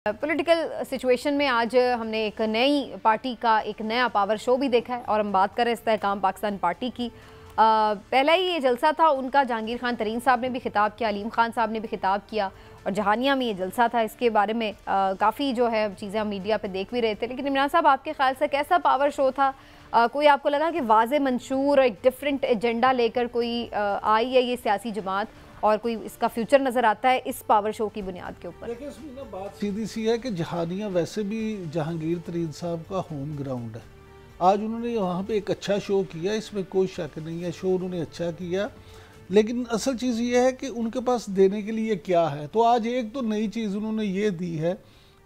Political situation میں آج ہم نے ایک نئی پارٹی کا ایک نیا پاور شو بھی دیکھا ہے اور ہم بات کر رہے ہیں استحکام پاکستان پارٹی کی۔ پہلا ہی یہ جلسہ تھا ان کا، جہانگیر خان ترین صاحب نے بھی خطاب کیا، علیم خان صاحب نے بھی خطاب کیا اور جہانیہ میں یہ جلسہ تھا۔ اس کے بارے میں کافی جو ہے چیزیں ہم میڈیا پہ دیکھ بھی رہے تھے، لیکن عمران صاحب آپ کے خیال سے کیسا پاور شو تھا؟ کوئی آپ کو لگا کہ واضح منشور اور ایک ڈیفرنٹ ایجنڈا لے کر کوئی آئی ہے یہ سیاسی جماعت اور کوئی اس کا فیوچر نظر آتا ہے اس پاور شو کی بنیاد کے اوپر؟ دیکھیں اس میں بات سیدھی سی ہے کہ جہانیہ ویسے بھی جہانگیر ترین صاحب کا ہوم گراؤنڈ ہے۔ آج انہوں نے وہاں پہ ایک اچھا شو کیا، اس میں کوئی شک نہیں ہے، شو انہوں نے اچھا کیا، لیکن اصل چیز یہ ہے کہ ان کے پاس دینے کے لیے کیا ہے۔ تو آج ایک تو نئی چیز انہوں نے یہ دی ہے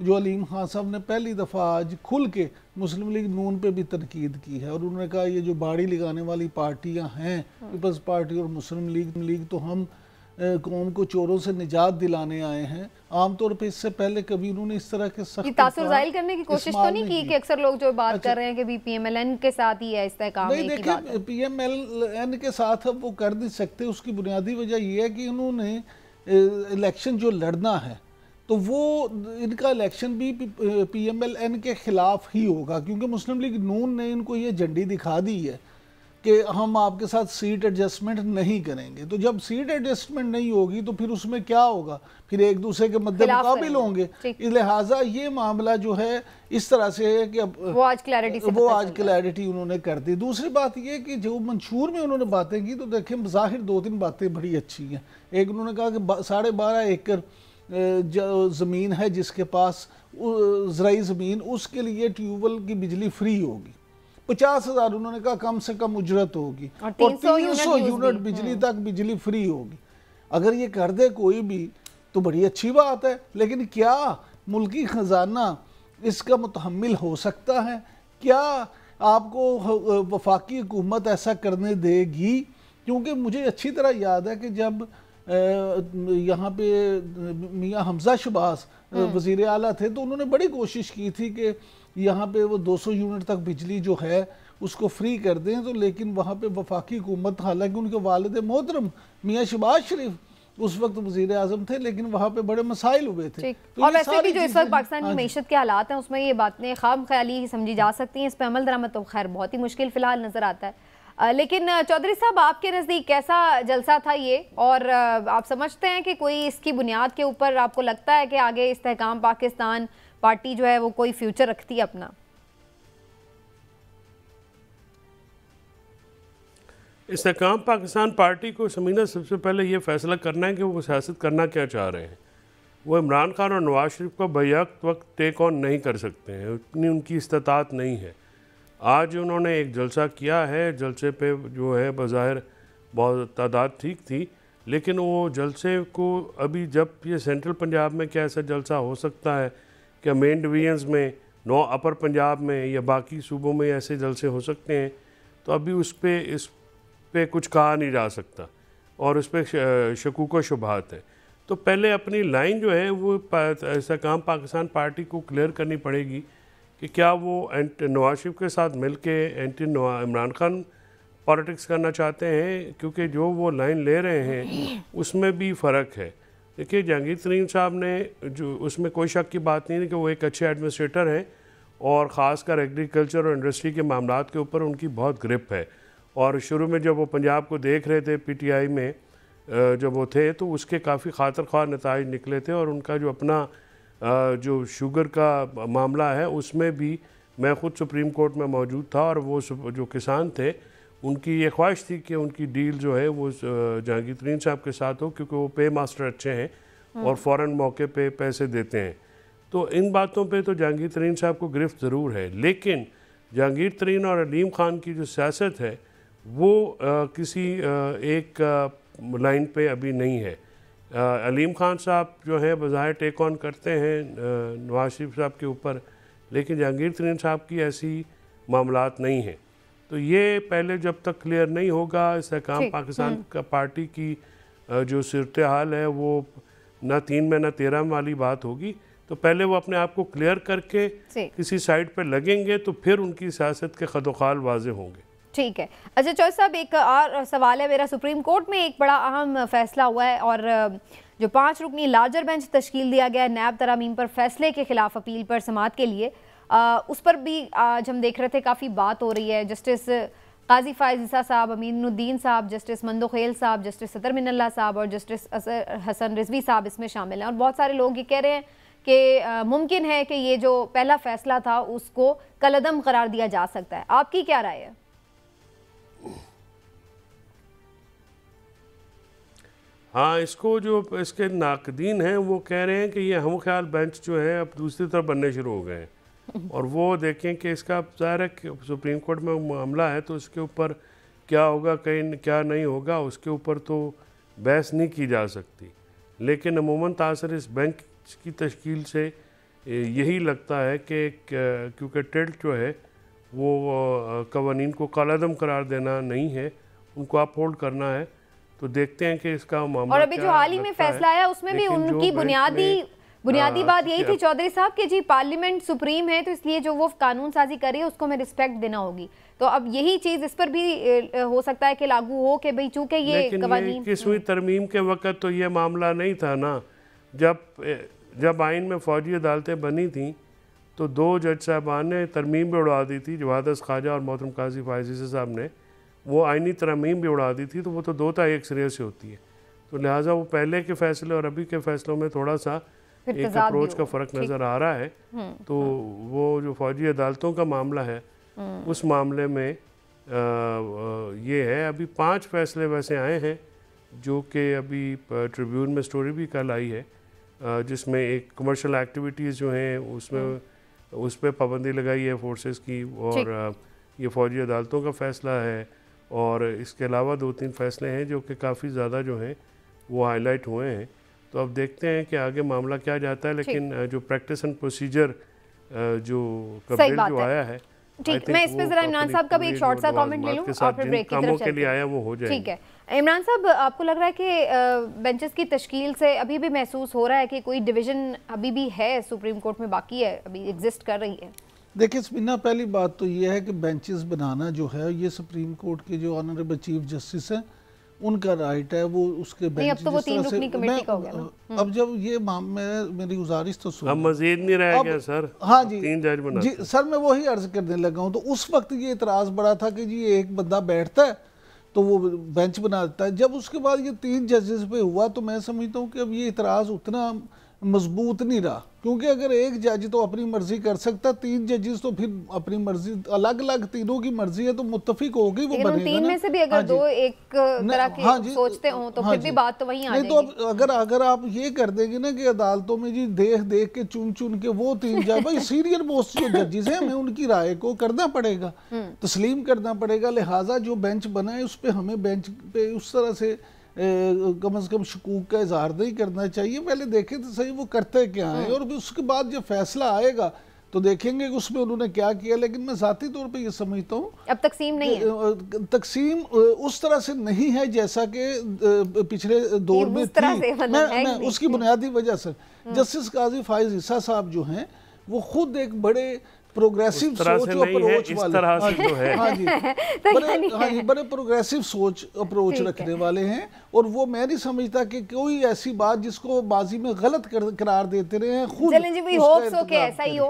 جو علیم خان صاحب نے پہلی دفعہ آج کھل کے مسلم لیگ نون پہ بھی تنقید کی ہے، اور انہوں نے کہا یہ جو باڑی لگانے والی پارٹیاں ہیں، پیپلز پارٹی اور مسلم لیگ تو ہم قوم کو چوروں سے نجات دلانے آئے ہیں۔ عام طور پہ اس سے پہلے کبھی انہوں نے اس طرح کے سخت تاثر ظاہر کرنے کی کوشش تو نہیں کی کہ اکثر لوگ جو بات کر رہے ہیں کہ پی ایم ایل این کے ساتھ ہی ہے استحکام؟ نہیں دیکھیں، پی ایم ایل این کے ساتھ اب وہ کر نہیں سکتے۔ اس کی بنیادی وجہ یہ ہے کہ انہوں نے الیکشن جو لڑنا ہے تو وہ ان کا الیکشن بھی پی ایم ایل این کے خلاف ہی ہوگا، کیونکہ مسلم لیگ نون نے ان کو یہ جھنڈی دکھا دی ہے کہ ہم آپ کے ساتھ سیٹ ایڈجسٹمنٹ نہیں کریں گے۔ تو جب سیٹ ایڈجسٹمنٹ نہیں ہوگی تو پھر اس میں کیا ہوگا؟ پھر ایک دوسرے کے مد مقابل ہوں گے۔ لہٰذا یہ معاملہ جو ہے اس طرح سے ہے کہ وہ آج کلیئرٹی انہوں نے کر دی۔ دوسری بات یہ کہ جو منشور میں انہوں نے باتیں کی تو دیکھیں ظاہر دو تین باتیں بڑی اچھی ہیں۔ ایک انہوں نے کہا کہ 12.5 ایکڑ جو زمین ہے جس کے پاس زرعی زمین، اس کے لیے ٹیوب ویل کی بجلی فری ہوگی، 50,000 انہوں نے کہا کم سے کم اجرت ہوگی، اور 300 یونٹ بجلی تک بجلی فری ہوگی۔ اگر یہ کر دے کوئی بھی تو بڑی اچھی بات ہے، لیکن کیا ملکی خزانہ اس کا متحمل ہو سکتا ہے؟ کیا آپ کو وفاقی حکومت ایسا کرنے دے گی؟ کیونکہ مجھے اچھی طرح یاد ہے کہ جب یہاں پہ میاں حمزہ شہباز وزیر اعلیٰ تھے تو انہوں نے بڑی کوشش کی تھی کہ یہاں پہ وہ 200 یونٹ تک بجلی جو ہے اس کو فری کر دیں، تو لیکن وہاں پہ وفاقی حکومت، حالانکہ ان کے والد محترم میاں شہباز شریف اس وقت وزیر اعظم تھے، لیکن وہاں پہ بڑے مسائل ہوئے تھے۔ اور ویسے بھی جو اس وقت پاکستان کی معیشت کے حالات ہیں اس میں یہ باتیں خام خیالی ہی سمجھی جا سکتی ہیں، اس پہ عمل درآمد تو خیر بہت ہی مشکل فی الحال نظر آتا ہے۔ لیکن چودھری صاحب آپ کے نزدیک کیسا جلسہ تھا یہ، اور آپ سمجھتے ہیں کہ کوئی اس کی بنیاد کے اوپر آپ کو لگتا ہے کہ آگے استحکام پاکستان پارٹی جو ہے وہ کوئی فیوچر رکھتی ہے اپنا؟ استحکام پاکستان پارٹی کو سمجھنا سب سے پہلے یہ فیصلہ کرنا ہے کہ وہ سیاست کرنا کیا چاہ رہے ہیں۔ وہ عمران خان اور نواز شریف کو بیک وقت ٹیک آن نہیں کر سکتے ہیں، اتنی ان کی استطاعت نہیں ہے۔ آج انہوں نے ایک جلسہ کیا ہے، جلسے پہ جو ہے بظاہر بہت تعداد ٹھیک تھی، لیکن وہ جلسے کو ابھی جب یہ سینٹرل پنجاب میں کیا ایسا جلسہ ہو سکتا ہے کہ مین ڈویژنز میں، اپر پنجاب میں یا باقی صوبوں میں ایسے جلسے ہو سکتے ہیں، تو ابھی اس پہ کچھ کہا نہیں جا سکتا اور اس پہ شکوک و شبہات ہے۔ تو پہلے اپنی لائن جو ہے وہ استحکام پاکستان پارٹی کو کلیئر کرنی پڑے گی کہ کیا وہ نواز شریف کے ساتھ مل کے اینٹی عمران خان پالیٹکس کرنا چاہتے ہیں، کیونکہ جو وہ لائن لے رہے ہیں اس میں بھی فرق ہے۔ دیکھیے جہانگیر ترین صاحب نے جو اس میں کوئی شک کی بات نہیں ہے کہ وہ ایک اچھے ایڈمنسٹریٹر ہیں، اور خاص کر ایگریکلچر اور انڈسٹری کے معاملات کے اوپر ان کی بہت گرپ ہے۔ اور شروع میں جب وہ پنجاب کو دیکھ رہے تھے پی ٹی آئی میں جب وہ تھے تو اس کے کافی خاطر خواہ نتائج نکلے تھے، اور ان کا جو اپنا جو شوگر کا معاملہ ہے اس میں بھی میں خود سپریم کورٹ میں موجود تھا، اور وہ جو کسان تھے ان کی یہ خواہش تھی کہ ان کی ڈیل جو ہے وہ جہانگیر ترین صاحب کے ساتھ ہو، کیونکہ وہ پے ماسٹر اچھے ہیں اور فوراً موقع پہ پیسے دیتے ہیں۔ تو ان باتوں پہ تو جہانگیر ترین صاحب کو گرفت ضرور ہے، لیکن جہانگیر ترین اور علیم خان کی جو سیاست ہے وہ کسی ایک لائن پہ ابھی نہیں ہے۔ علیم خان صاحب جو ہیں بظاہر ٹیک آن کرتے ہیں نواز شریف صاحب کے اوپر، لیکن جہانگیر ترین صاحب کی ایسی معاملات نہیں ہیں۔ تو یہ پہلے جب تک کلیئر نہیں ہوگا استحکام پاکستان کا پارٹی کی جو صورتحال ہے وہ نہ 3 میں نہ 13 والی بات ہوگی، تو پہلے وہ اپنے آپ کو کلیئر کر کے کسی سائڈ پہ لگیں گے تو پھر ان کی سیاست کے خد و خال واضح ہوں گے۔ ٹھیک ہے. اچھا چوہدری صاحب ایک اور سوال ہے میرا. سپریم کورٹ میں ایک بڑا اہم فیصلہ ہوا ہے اور جو 5 رکنی لارجر بینچ تشکیل دیا گیا ہے نیب ترامیم پر فیصلے کے خلاف اپیل پر سماعت کے لیے, اس پر بھی آج ہم دیکھ رہے تھے کافی بات ہو رہی ہے. جسٹس قاضی فائز عیسیٰ صاحب, امین الدین صاحب, جسٹس مندوخیل صاحب, جسٹس صدر من اللہ صاحب اور جسٹس حسن رضوی صاحب اس میں شامل ہیں, اور بہت سارے لوگ یہ کہہ رہے ہیں کہ ممکن ہے کہ یہ جو پہلا فیصلہ تھا اس کو کالعدم قرار دیا جا سکتا ہے. آپ کی کیا رائے ہے؟ ہاں, اس کو جو اس کے ناقدین ہیں وہ کہہ رہے ہیں کہ یہ ہم خیال بینچ جو ہے اب دوسری طرف بننے شروع ہو گئے ہیں, اور وہ دیکھیں کہ اس کا ظاہر ہے کہ سپریم کورٹ میں معاملہ ہے تو اس کے اوپر کیا ہوگا کیا نہیں ہوگا اس کے اوپر تو بحث نہیں کی جا سکتی. لیکن عموماً تاثر اس بینچ کی تشکیل سے یہی لگتا ہے کہ کیونکہ ٹلٹ جو ہے وہ قوانین کو کالعدم قرار دینا نہیں ہے, ان کو اپ ہولڈ کرنا ہے. تو دیکھتے ہیں کہ اس کا معاملہ. اور ابھی جو حال ہی میں فیصلہ آیا اس میں بھی ان کی بنیادی بات یہی تھی چودھری صاحب کہ جی پارلیمنٹ سپریم ہے تو اس لیے جو وہ قانون سازی کر رہی ہے اس کو ہمیں رسپیکٹ دینا ہوگی. تو اب یہی چیز اس پر بھی ہو سکتا ہے کہ لاگو ہو کہ بھئی چونکہ یہ قوانین. لیکن 21ویں ترمیم کے وقت تو یہ معاملہ نہیں تھا نا. جب آئین میں فوجی عدالتیں بنی تھیں تو 2 جج صاحبان نے ترمیم بھی اڑا دی تھی, جواد خواجہ اور محترم قاضی فائز عیسیٰ صاحب نے. وہ آئینی ترمیم بھی اڑا دی تھی, تو وہ تو 2 تا ایک سرے سے ہوتی ہے. تو لہٰذا وہ پہلے کے فیصلے اور ابھی کے فیصلوں میں تھوڑا سا ایک اپروچ کا فرق نظر آ رہا ہے. تو وہ جو فوجی عدالتوں کا معاملہ ہے اس معاملے میں یہ ہے. ابھی 5 فیصلے ویسے آئے ہیں جو کہ ابھی ٹریبیون میں سٹوری بھی کل آئی ہے, جس میں ایک کمرشل ایکٹیویٹیز جو ہیں اس پہ پابندی لگائی ہے فورسز کی, اور یہ فوجی عدالتوں کا فیصلہ ہے. اور اس کے علاوہ 2-3 فیصلے ہیں جو کہ کافی زیادہ جو ہیں وہ ہائی لائٹ ہوئے ہیں. تو اب دیکھتے ہیں کہ آگے معاملہ کیا جاتا ہے. لیکن جو پریکٹس اینڈ پروسیجر جو بل جو آیا ہے, ٹھیک, میں اس پہ ذرا عمران صاحب کا بھی ایک شارٹ سا کامنٹ لے لوں اور پھر بریک کی طرف چلتے ہیں. ٹھیک ہے عمران صاحب, آپ کو لگ رہا ہے کہ بینچز کی تشکیل سے ابھی بھی محسوس ہو رہا ہے کہ کوئی ڈویژن ابھی بھی ہے سپریم کورٹ میں باقی ہے, ابھی ایگزسٹ کر رہی ہے؟ دیکھیں سمینا, پہلی بات تو یہ ہے کہ بینچز بنانا جو ہے یہ سپریم کورٹ کے جو آنریبل چیف جسٹس ہیں ان کا رائٹ ہے. وہ اس کے بینچ اب تو وہ 3 رکنی کمیٹی کا ہو گیا نا. اب جب یہ میری گزارش تو سن, اب مزید نہیں رہ گیا سر. ہاں جی 3 جج بنا جی سر, میں وہی عرض کرنے لگا ہوں. تو اس وقت یہ اعتراض بڑا تھا کہ جی ایک بندہ بیٹھتا ہے تو وہ بینچ بنا دیتا ہے. جب اس کے بعد یہ 3 ججز پہ ہوا تو میں سمجھتا ہوں کہ اب یہ اعتراض اتنا مضبوط نہیں رہا, کیونکہ اگر ایک جج تو اپنی مرضی کر سکتا, 3 ججز تو پھر اپنی مرضی الگ الگ, تینوں کی مرضی ہے تو متفق ہوگی وہ بنے گا. لیکن 3 میں سے بھی اگر 2 ایک طرح کے سوچتے ہوں تو پھر بھی بات تو وہیں آ جائے گی. نہیں تو اگر آپ یہ کر دیں گے نا کہ عدالتوں میں جی دیکھ کے چن کے وہ 3 جج, بھائی سینئر موسٹ جو ججز ہیں ہمیں ان کی رائے کو کرنا پڑے گا, تسلیم کرنا پڑے گا. لہٰذا جو بینچ بنا ہے اس پہ ہمیں بینچ پہ اس طرح سے کم از کم شکوک کا اظہار نہیں کرنا چاہیے. پہلے دیکھیں تو صحیح وہ کرتے کیا ہیں, اور اس کے بعد جب فیصلہ آئے گا تو دیکھیں گے کہ اس میں انہوں نے کیا کیا. لیکن میں ذاتی طور پہ یہ سمجھتا ہوں اب تقسیم نہیں ہے, تقسیم اس طرح سے نہیں ہے جیسا کہ پچھلے دور میں تھی. میں اس کی بنیادی وجہ سے جسٹس قاضی فائز عیسیٰ صاحب جو ہیں وہ خود ایک بڑے پروگریسو سوچ اپروچ والے, بڑے پروگریسو سوچ اپروچ رکھنے والے ہیں. اور وہ میں نہیں سمجھتا کہ کوئی ایسی بات جس کو بازی میں غلط قرار دیتے رہے ہیں خود. چلیں جی, وی ہوپ سو کہ ایسا ہی ہو.